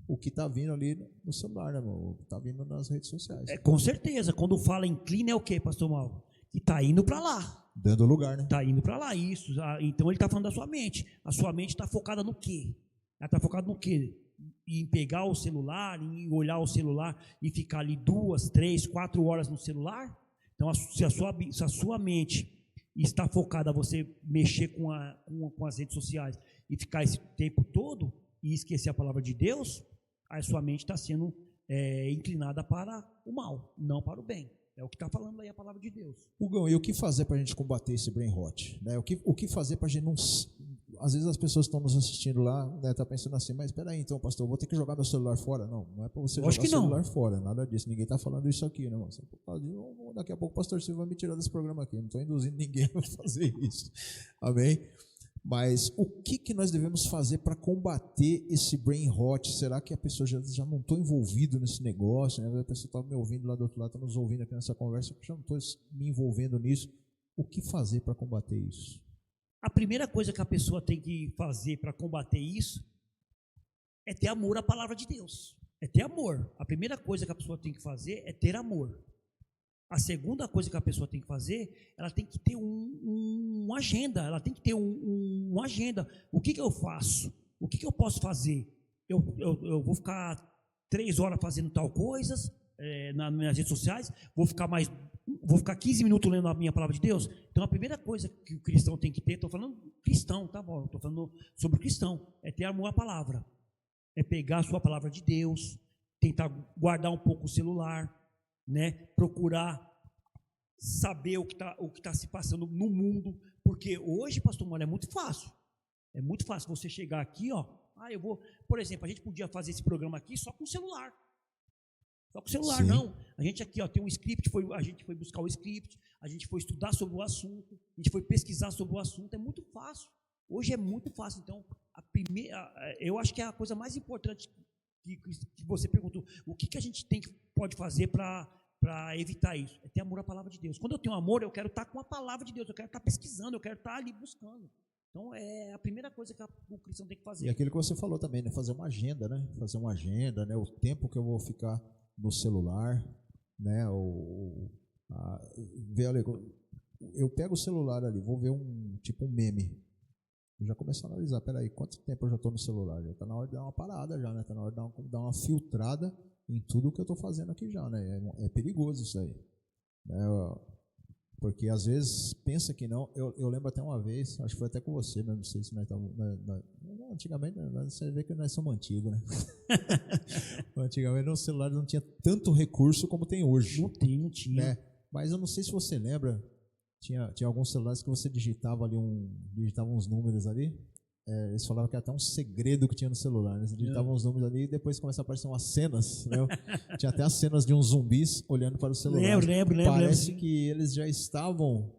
o que está vindo ali no celular, né, irmão? O que está vindo nas redes sociais. Com certeza, quando fala inclina é o quê, pastor Mauro? Que está indo para lá. Dando lugar, né? Está indo para lá, isso. Então ele está falando da sua mente. A sua mente está focada no quê? Ela está focada no quê? Em pegar o celular, em olhar o celular e ficar ali 2, 3, 4 horas no celular? Então, se a sua mente está focada a você mexer com as redes sociais e ficar esse tempo todo e esquecer a palavra de Deus, a sua mente está sendo inclinada para o mal, não para o bem. É o que está falando aí a palavra de Deus. Hugão, e o que fazer para a gente combater esse brain rot? Né? O que fazer para a gente não... Às vezes as pessoas estão nos assistindo lá, né, tá pensando assim, mas espera aí, então, pastor, eu vou ter que jogar meu celular fora? Não é para você jogar o celular fora, nada disso. Ninguém está falando isso aqui, né, irmão? Daqui a pouco o pastor Silva vai me tirar desse programa aqui. Não estou induzindo ninguém a fazer isso. Amém? Mas o que nós devemos fazer para combater esse brain rot? Será que a pessoa já não está envolvido nesse negócio? Né? A pessoa está me ouvindo lá do outro lado, está nos ouvindo aqui nessa conversa, eu já não estou me envolvendo nisso. O que fazer para combater isso? A primeira coisa que a pessoa tem que fazer para combater isso é ter amor à palavra de Deus. É ter amor. A primeira coisa que a pessoa tem que fazer é ter amor. A segunda coisa que a pessoa tem que fazer, ela tem que ter uma agenda. Ela tem que ter uma agenda. O que eu faço? O que eu posso fazer? Eu vou ficar 3 horas fazendo tal coisas nas minhas redes sociais, vou ficar 15 minutos lendo a minha palavra de Deus. Então a primeira coisa que o cristão tem que ter, estou falando cristão, tá bom? Estou falando sobre o cristão, é ter amor à palavra, é pegar a sua palavra de Deus, tentar guardar um pouco o celular, né? Procurar saber o que tá se passando no mundo, porque hoje, pastor Mário, é muito fácil você chegar aqui, ó. Por exemplo, a gente podia fazer esse programa aqui só com o celular. Só com o celular, sim. Não. A gente aqui, ó, tem um script, a gente foi buscar o script, a gente foi estudar sobre o assunto, a gente foi pesquisar sobre o assunto, é muito fácil. Hoje é muito fácil. Então, eu acho que é a coisa mais importante que você perguntou, o que a gente pode fazer para evitar isso? É ter amor à palavra de Deus. Quando eu tenho amor, eu quero estar com a palavra de Deus, eu quero estar pesquisando, eu quero estar ali buscando. Então, é a primeira coisa que o cristão tem que fazer. E aquilo que você falou também, né? Fazer uma agenda, né? Fazer uma agenda, né? O tempo que eu vou ficar no celular, né? Eu pego o celular ali, vou ver um meme. Eu já começo a analisar, peraí, quanto tempo eu já estou no celular? Já está na hora de dar uma parada já, né? Está na hora de dar uma filtrada em tudo que eu estou fazendo aqui já, né? É perigoso isso aí, né? Porque às vezes pensa que não. Eu lembro até uma vez, acho que foi até com você, mas não sei se nós estávamos. Antigamente, você vê que nós somos antigos, né? Antigamente o celular não tinha tanto recurso como tem hoje. Não tinha. Né? Mas eu não sei se você lembra, tinha alguns celulares que você digitava uns números ali. Eles falavam que era até um segredo que tinha no celular, né? Você digitava uns números ali e depois começava a aparecer umas cenas, né? Tinha até as cenas de uns zumbis olhando para o celular. Lembro. Parece que eles já estavam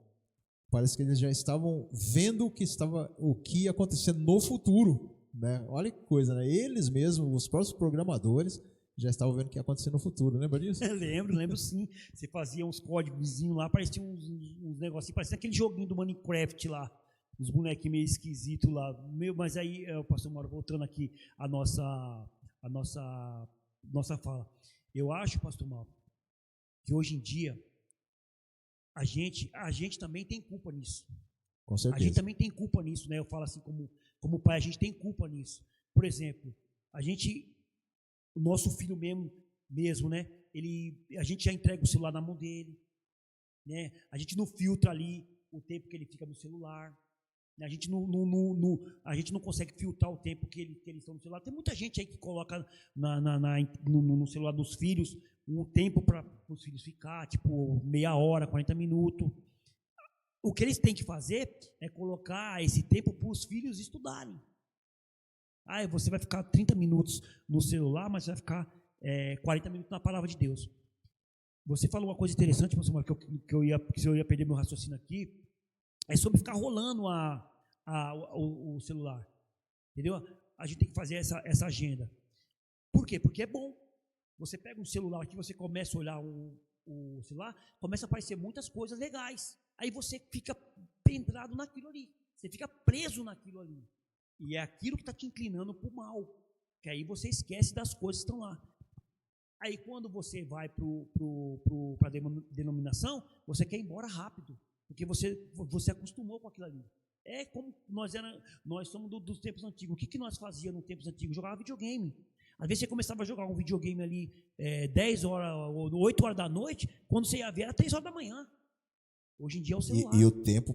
vendo o que ia acontecer no futuro, né? Olha que coisa, né? Eles mesmos, os próprios programadores, já estavam vendo o que ia acontecer no futuro, lembra disso? Lembro sim. Você fazia uns códigozinhos lá, parecia uns negocinhos, parecia aquele joguinho do Minecraft lá. Uns bonequinhos meio esquisitos lá. Mas aí, pastor Mauro, voltando aqui a nossa fala. Eu acho, pastor Mauro, que hoje em dia a gente também tem culpa nisso. Com certeza. A gente também tem culpa nisso, né? Eu falo assim, como pai, a gente tem culpa nisso. Por exemplo, o nosso filho mesmo, né? A gente já entrega o celular na mão dele, né? A gente não filtra ali o tempo que ele fica no celular. A gente não consegue filtrar o tempo que eles estão no celular. Tem muita gente aí que coloca no celular dos filhos um tempo para os filhos ficar, tipo meia hora, 40 minutos. O que eles têm que fazer é colocar esse tempo para os filhos estudarem. Você vai ficar 30 minutos no celular, mas vai ficar 40 minutos na palavra de Deus. Você falou uma coisa interessante, pastor Mário, que eu ia perder meu raciocínio aqui. É sobre ficar rolando o celular, entendeu? A gente tem que fazer essa agenda. Por quê? Porque é bom. Você pega um celular aqui, você começa a olhar o celular, começa a aparecer muitas coisas legais. Aí você fica pendrado naquilo ali. Você fica preso naquilo ali. E é aquilo que está te inclinando para o mal. Que aí você esquece das coisas que estão lá. Aí quando você vai para a denominação, você quer ir embora rápido. Porque você acostumou com aquilo ali. É como nós somos dos tempos antigos. O que nós fazíamos nos tempos antigos? Jogava videogame. Às vezes você começava a jogar um videogame ali 10 horas ou 8 horas da noite, quando você ia ver era 3 horas da manhã. Hoje em dia é o celular. E o tempo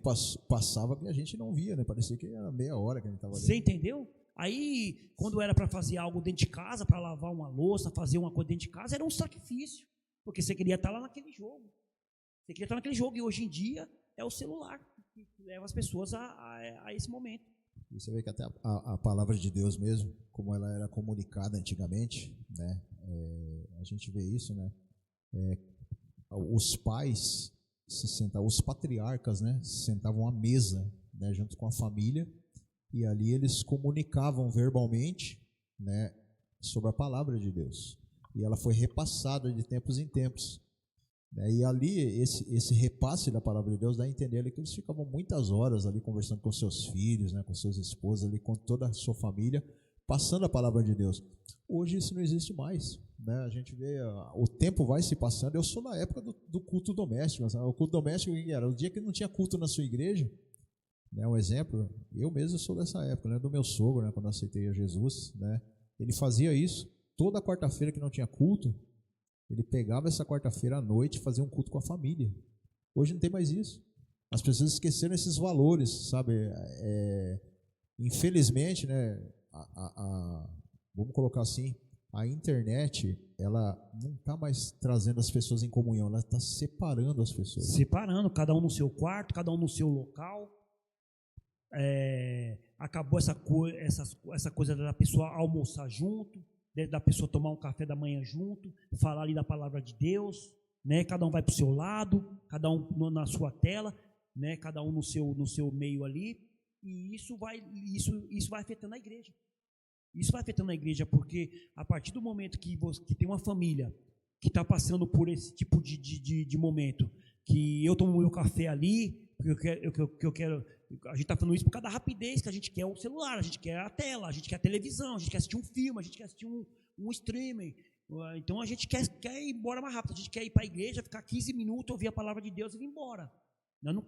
passava que a gente não via, né? Parecia que era meia hora que a gente estava ali. Você entendeu? Aí, quando era para fazer algo dentro de casa, para lavar uma louça, fazer uma coisa dentro de casa, era um sacrifício. Porque você queria estar lá naquele jogo. Você queria estar naquele jogo e hoje em dia é o celular que leva as pessoas a esse momento. E você vê que até a palavra de Deus mesmo, como ela era comunicada antigamente, né? A gente vê isso, né? Os pais os patriarcas, né? Se sentavam à mesa, né? Junto com a família, e ali eles comunicavam verbalmente, né? Sobre a palavra de Deus. E ela foi repassada de tempos em tempos. E ali, esse repasse da palavra de Deus dá a entender ali que eles ficavam muitas horas ali conversando com seus filhos, né, com seus esposos, ali, com toda a sua família, passando a palavra de Deus. Hoje isso não existe mais, né? A gente vê, o tempo vai se passando. Eu sou da época do culto doméstico. Sabe? O culto doméstico era o dia que não tinha culto na sua igreja, né? Um exemplo, eu mesmo sou dessa época, né? Do meu sogro, né? Quando eu aceitei a Jesus, né? Ele fazia isso toda quarta-feira que não tinha culto. Ele pegava essa quarta-feira à noite e fazia um culto com a família. Hoje não tem mais isso. As pessoas esqueceram esses valores, sabe? Infelizmente, né? Vamos colocar assim, a internet, ela não está mais trazendo as pessoas em comunhão, ela está separando as pessoas. Separando, cada um no seu quarto, cada um no seu local. Acabou essa coisa da pessoa almoçar junto, da pessoa tomar um café da manhã junto, falar ali da palavra de Deus, né? Cada um vai para o seu lado, cada um na sua tela, né? Cada um no seu meio ali, e isso vai afetando a igreja. Isso vai afetando a igreja, porque a partir do momento que tem uma família que está passando por esse tipo de momento, que eu tomo meu café ali, porque eu quero. A gente está falando isso por causa da rapidez, que a gente quer o celular, a gente quer a tela, a gente quer a televisão, a gente quer assistir um filme, a gente quer assistir um streaming. Então a gente quer ir embora mais rápido, a gente quer ir para a igreja, ficar 15 minutos, ouvir a palavra de Deus e ir embora.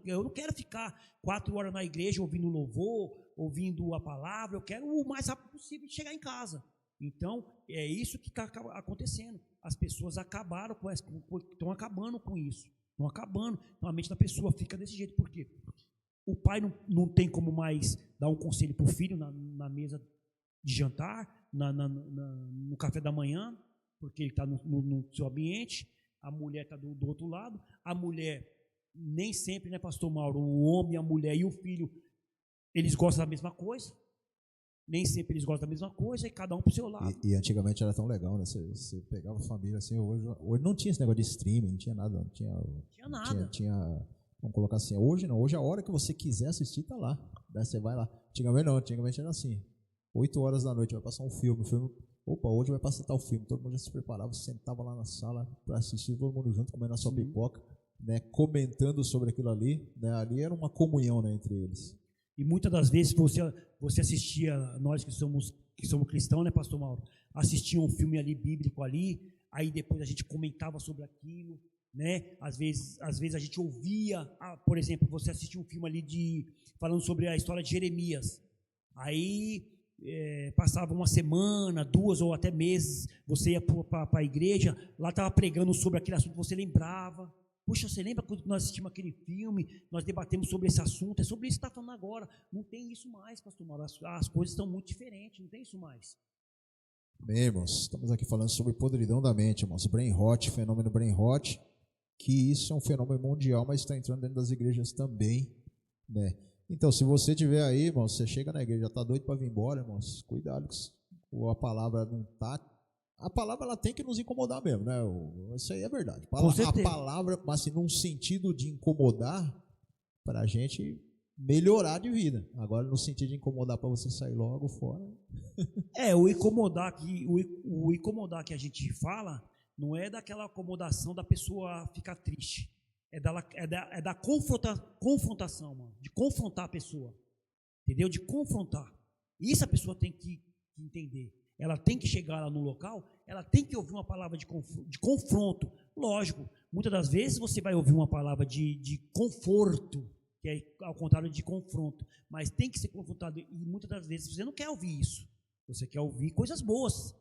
Eu não quero ficar 4 horas na igreja ouvindo louvor, ouvindo a palavra, eu quero o mais rápido possível de chegar em casa. Então, é isso que está acontecendo. As pessoas estão acabando com isso. Estão acabando. Então, a mente da pessoa fica desse jeito. Por quê? O pai não tem como mais dar um conselho para o filho na mesa de jantar, no café da manhã, porque ele está no seu ambiente, a mulher está do outro lado, a mulher, nem sempre, né, pastor Mauro, o homem, a mulher e o filho, eles gostam da mesma coisa, nem sempre eles gostam da mesma coisa, e cada um para o seu lado. E antigamente era tão legal, né? Você pegava a família assim, hoje não tinha esse negócio de streaming, não tinha nada, não tinha nada. Vamos colocar assim, hoje não, hoje a hora que você quiser assistir tá lá, daí você vai lá. Antigamente não, antigamente era assim, 8 horas da noite vai passar um filme, opa, hoje vai passar tal filme, todo mundo já se preparava, sentava lá na sala para assistir, todo mundo junto, comendo a sua pipoca, né, comentando sobre aquilo ali, né, ali era uma comunhão, né, entre eles. E muitas das vezes você assistia, nós que somos cristãos, né, pastor Mauro, assistia um filme ali bíblico ali, aí depois a gente comentava sobre aquilo, né? Às vezes a gente ouvia, por exemplo, você assistia um filme ali falando sobre a história de Jeremias. Aí passava uma semana, 2 ou até meses, você ia para a igreja, lá estava pregando sobre aquele assunto, você lembrava. Puxa, você lembra quando nós assistimos aquele filme, nós debatemos sobre esse assunto, é sobre isso que está falando agora. Não tem isso mais, pastor Mauro, as coisas estão muito diferentes, não tem isso mais. Bem, irmãos, estamos aqui falando sobre podridão da mente, irmãos, brain rot, fenômeno brain rot, que isso é um fenômeno mundial, mas está entrando dentro das igrejas também, né? Então, se você estiver aí, irmãos, você chega na igreja, já está doido para vir embora, irmãos, cuidado, a palavra não está. A palavra ela tem que nos incomodar mesmo, né? Isso aí é verdade. A palavra, mas assim, num sentido de incomodar para a gente melhorar de vida. Agora, no sentido de incomodar para você sair logo fora. O incomodar que a gente fala não é daquela acomodação da pessoa ficar triste. É da confrontação, mano. De confrontar a pessoa. Entendeu? De confrontar. Isso a pessoa tem que entender. Ela tem que chegar lá no local, ela tem que ouvir uma palavra de confronto. Lógico, muitas das vezes você vai ouvir uma palavra de conforto, que é ao contrário de confronto, mas tem que ser confrontado, e muitas das vezes você não quer ouvir isso, você quer ouvir coisas boas,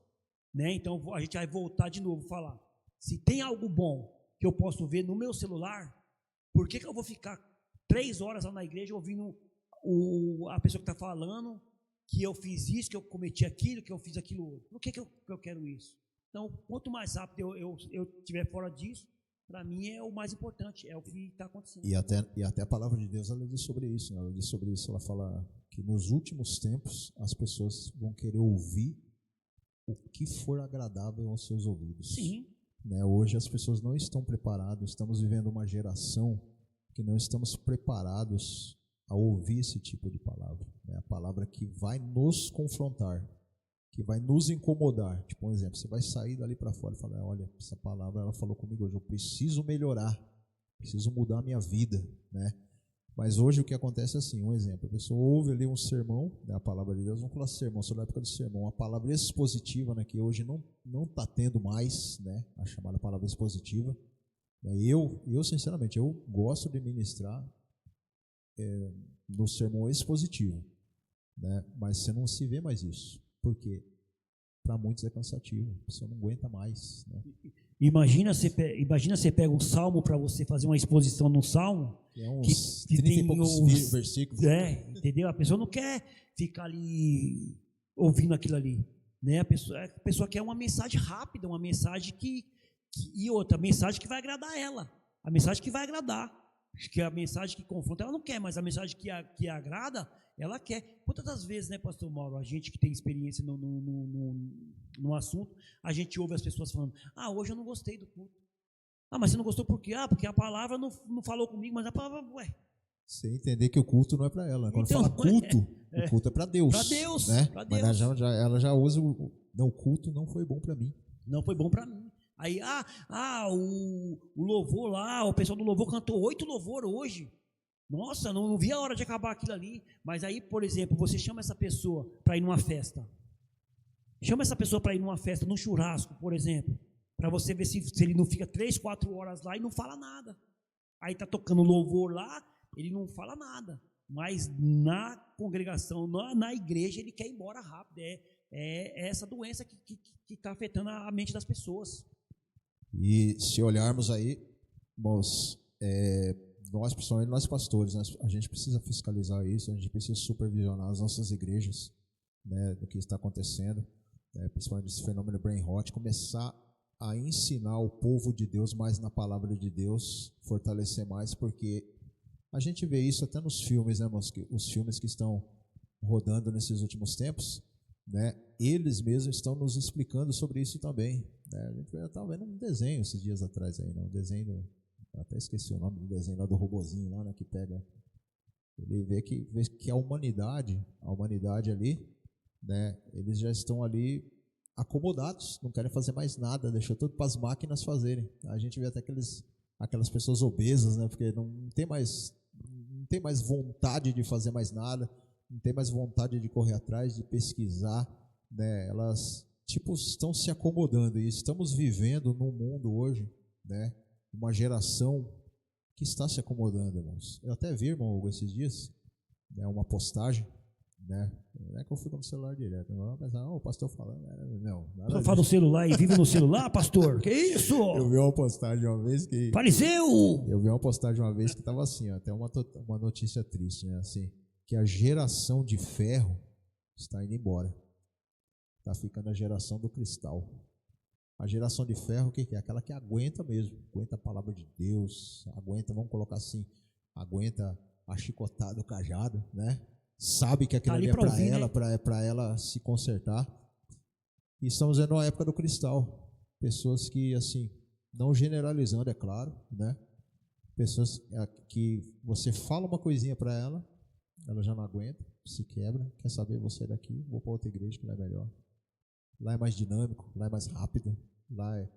né? Então a gente vai voltar de novo a falar, se tem algo bom que eu posso ver no meu celular, por que eu vou ficar 3 horas lá na igreja ouvindo a pessoa que está falando, que eu fiz isso, que eu cometi aquilo, que eu fiz aquilo outro? Por que eu quero isso? Então, quanto mais rápido eu estiver fora disso, para mim é o mais importante, é o que está acontecendo. E até a palavra de Deus, ela diz sobre isso, né? Ela diz sobre isso, ela fala que nos últimos tempos as pessoas vão querer ouvir o que for agradável aos seus ouvidos. Sim. Né? Hoje as pessoas não estão preparadas, estamos vivendo uma geração que não estamos preparados a ouvir esse tipo de palavra, né? A palavra que vai nos confrontar, que vai nos incomodar. Tipo um exemplo, você vai sair dali para fora e falar, olha, essa palavra ela falou comigo hoje, eu preciso melhorar, preciso mudar a minha vida, né? Mas hoje o que acontece é assim, um exemplo, a pessoa ouve ali um sermão, né, a palavra de Deus, vamos falar sermão, sobre a época do sermão, uma palavra expositiva, né, que hoje não está tendo mais, né, a chamada palavra expositiva. Eu sinceramente, eu gosto de ministrar no sermão expositivo, né, mas você não se vê mais isso, porque para muitos é cansativo, a pessoa não aguenta mais, né. Imagina você pega um salmo para você fazer uma exposição no salmo. É uns 30 e poucos versículos. Entendeu? A pessoa não quer ficar ali ouvindo aquilo ali. Né? A pessoa quer uma mensagem rápida, uma mensagem e outra, mensagem que vai agradar ela. A mensagem que vai agradar. Acho que a mensagem que confronta, ela não quer, mas a mensagem que agrada, ela quer. Quantas das vezes, né, pastor Mauro, a gente que tem experiência no assunto, a gente ouve as pessoas falando, hoje eu não gostei do culto. Mas você não gostou por quê? Porque a palavra não falou comigo, mas a palavra, Você entender que o culto não é para ela. Quando então, fala culto, o culto é para Deus. Para Deus, né? para Deus. Mas ela já usa o culto não foi bom para mim. Não foi bom para mim. Aí, o louvor lá, o pessoal do louvor cantou 8 louvor hoje. Nossa, não vi a hora de acabar aquilo ali. Mas aí, por exemplo, você chama essa pessoa para ir numa festa. Chama essa pessoa para ir numa festa, num churrasco, por exemplo. Para você ver se ele não fica 3, 4 horas lá e não fala nada. Aí está tocando louvor lá, ele não fala nada. Mas na congregação, na igreja, ele quer ir embora rápido. É essa doença que está afetando a mente das pessoas. E se olharmos aí, nós, principalmente nós pastores, a gente precisa fiscalizar isso, a gente precisa supervisionar as nossas igrejas, né, do que está acontecendo, principalmente esse fenômeno brain rot, começar a ensinar o povo de Deus mais na palavra de Deus, fortalecer mais, porque a gente vê isso até nos filmes, né, irmãos, os filmes que estão rodando nesses últimos tempos, né, eles mesmos estão nos explicando sobre isso também. A gente estava vendo um desenho esses dias atrás aí, né, um desenho, até esqueci o nome do desenho lá do robozinho lá, né, que pega, ele vê que a humanidade ali, né, eles já estão ali acomodados, não querem fazer mais nada, deixou tudo para as máquinas fazerem. A gente vê até aquelas pessoas obesas, né, porque não tem mais vontade de fazer mais nada, não tem mais vontade de correr atrás, de pesquisar, né, elas estão se acomodando, e estamos vivendo num mundo hoje, né, uma geração que está se acomodando, irmãos. Eu até vi, irmão Hugo, esses dias, né, uma postagem, né, não é que eu fui no celular direto, mas o pastor falando, não. Você fala no celular e vive no celular, pastor? Que isso? Eu vi uma postagem uma vez que... Fariseu! Eu vi uma postagem uma vez que estava assim, até uma notícia triste, né, assim, que a geração de ferro está indo embora. Está ficando a geração do cristal. A geração de ferro, o que é? Aquela que aguenta mesmo, aguenta a palavra de Deus, aguenta, vamos colocar assim, aguenta a chicotada do cajado, né? Sabe que aquilo ali é para ela, né? Para ela se consertar. E estamos vendo a época do cristal. Pessoas que, assim, não generalizando, é claro, né? Pessoas que você fala uma coisinha para ela já não aguenta, se quebra, quer saber, vou sair daqui, vou para outra igreja que lá é melhor. Lá é mais dinâmico, lá é mais rápido, lá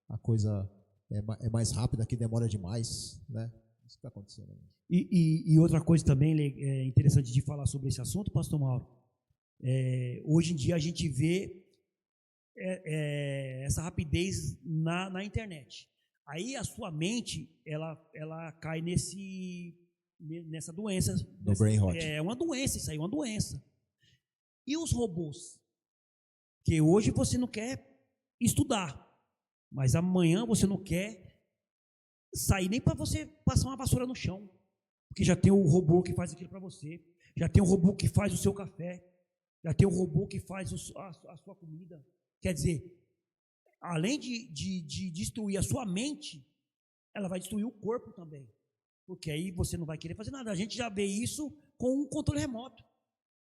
a coisa é mais rápida, aqui demora demais, né? Isso que está acontecendo. E outra coisa também interessante de falar sobre esse assunto, pastor Mauro, hoje em dia a gente vê essa rapidez na internet. Aí a sua mente, ela cai nessa doença. No brain rot. É uma doença, isso aí é uma doença. E os robôs? Que hoje você não quer estudar, mas amanhã você não quer sair nem para você passar uma vassoura no chão, porque já tem o robô que faz aquilo para você, já tem o robô que faz o seu café, já tem o robô que faz a sua comida. Quer dizer, além de destruir a sua mente, ela vai destruir o corpo também, porque aí você não vai querer fazer nada. A gente já vê isso com um controle remoto,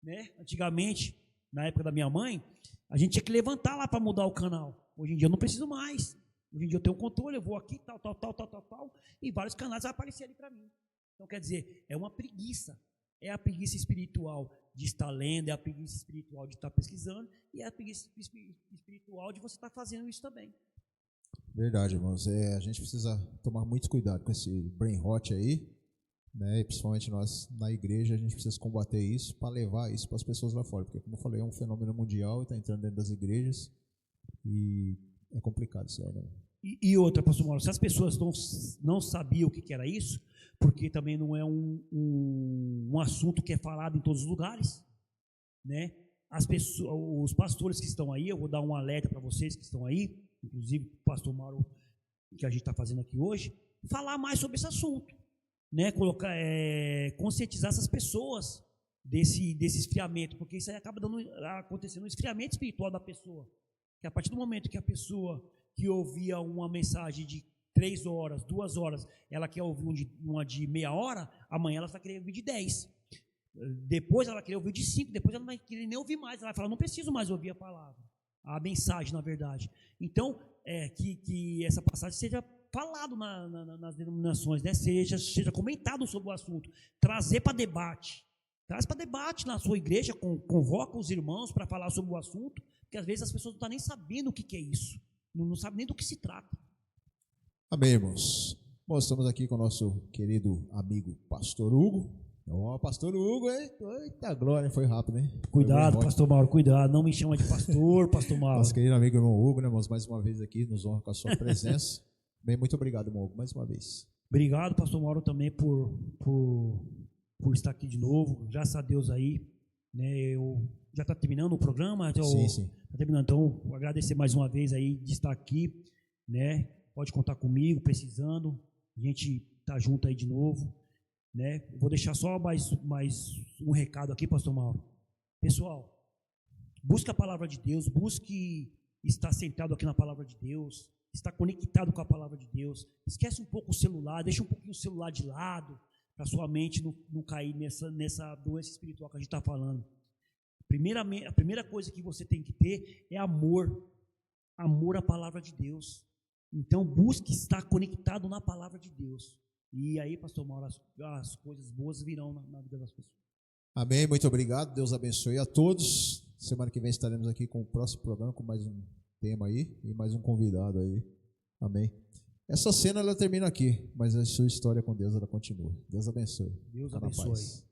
né? Antigamente, na época da minha mãe, a gente tinha que levantar lá para mudar o canal. Hoje em dia eu não preciso mais. Hoje em dia eu tenho um controle, eu vou aqui, tal, e vários canais vão aparecer ali para mim. Então, quer dizer, é uma preguiça. É a preguiça espiritual de estar lendo, é a preguiça espiritual de estar pesquisando, e é a preguiça espiritual de você estar fazendo isso também. Verdade, irmãos. A gente precisa tomar muito cuidado com esse brain rot aí, né? E principalmente nós na igreja, a gente precisa combater isso para levar isso para as pessoas lá fora, porque como eu falei, é um fenômeno mundial e está entrando dentro das igrejas e é complicado isso aí, né? E outra, pastor Mauro, se as pessoas não sabiam o que era isso, porque também não é um assunto que é falado em todos os lugares, né? As pessoas, os pastores que estão aí, eu vou dar um alerta para vocês que estão aí, inclusive o pastor Mauro, que a gente está fazendo aqui hoje, falar mais sobre esse assunto, né? Conscientizar essas pessoas desse esfriamento, porque isso aí acaba acontecendo um esfriamento espiritual da pessoa, que a partir do momento que a pessoa que ouvia uma mensagem de 3 horas, 2 horas, ela quer ouvir uma de meia hora, amanhã ela vai querer ouvir de 10. Depois ela vai querer ouvir de 5, depois ela não vai querer nem ouvir mais, ela vai falar, não preciso mais ouvir a palavra, a mensagem, na verdade. Então, que essa passagem seja falado nas denominações, né? seja comentado sobre o assunto, trazer para debate. Traz para debate na sua igreja, convoca os irmãos para falar sobre o assunto, porque às vezes as pessoas não estão nem sabendo o que é isso. Não sabe nem do que se trata. Amém, irmãos. Bom, estamos aqui com o nosso querido amigo Pastor Hugo. Pastor Hugo, eita glória, foi rápido, hein? Cuidado, pastor Mauro, cuidado, não me chama de pastor, pastor Mauro. Nosso querido amigo irmão Hugo, né, irmãos? Mais uma vez aqui, nos honra com a sua presença. Bem, muito obrigado, irmão Hugo, mais uma vez. Obrigado, pastor Mauro, também por estar aqui de novo. Graças a Deus aí, né? Já está terminando o programa? Sim. Tá terminando, então, agradecer mais uma vez aí de estar aqui, né? Pode contar comigo, precisando. A gente tá junto aí de novo, né? Vou deixar só mais um recado aqui, pastor Mauro. Pessoal, busque a palavra de Deus, busque estar sentado aqui na palavra de Deus, estar conectado com a palavra de Deus. Esquece um pouco o celular, deixa um pouquinho o celular de lado, para sua mente não cair nessa doença espiritual que a gente está falando. A primeira coisa que você tem que ter é amor à palavra de Deus. Então busque estar conectado na palavra de Deus, e aí, pastor Mauro, as coisas boas virão na vida das pessoas. Amém, muito obrigado, Deus abençoe a todos. Semana que vem estaremos aqui com o próximo programa, com mais um tema aí e mais um convidado aí. Amém. Essa cena ela termina aqui, mas a sua história com Deus ela continua. Deus abençoe. Deus abençoe.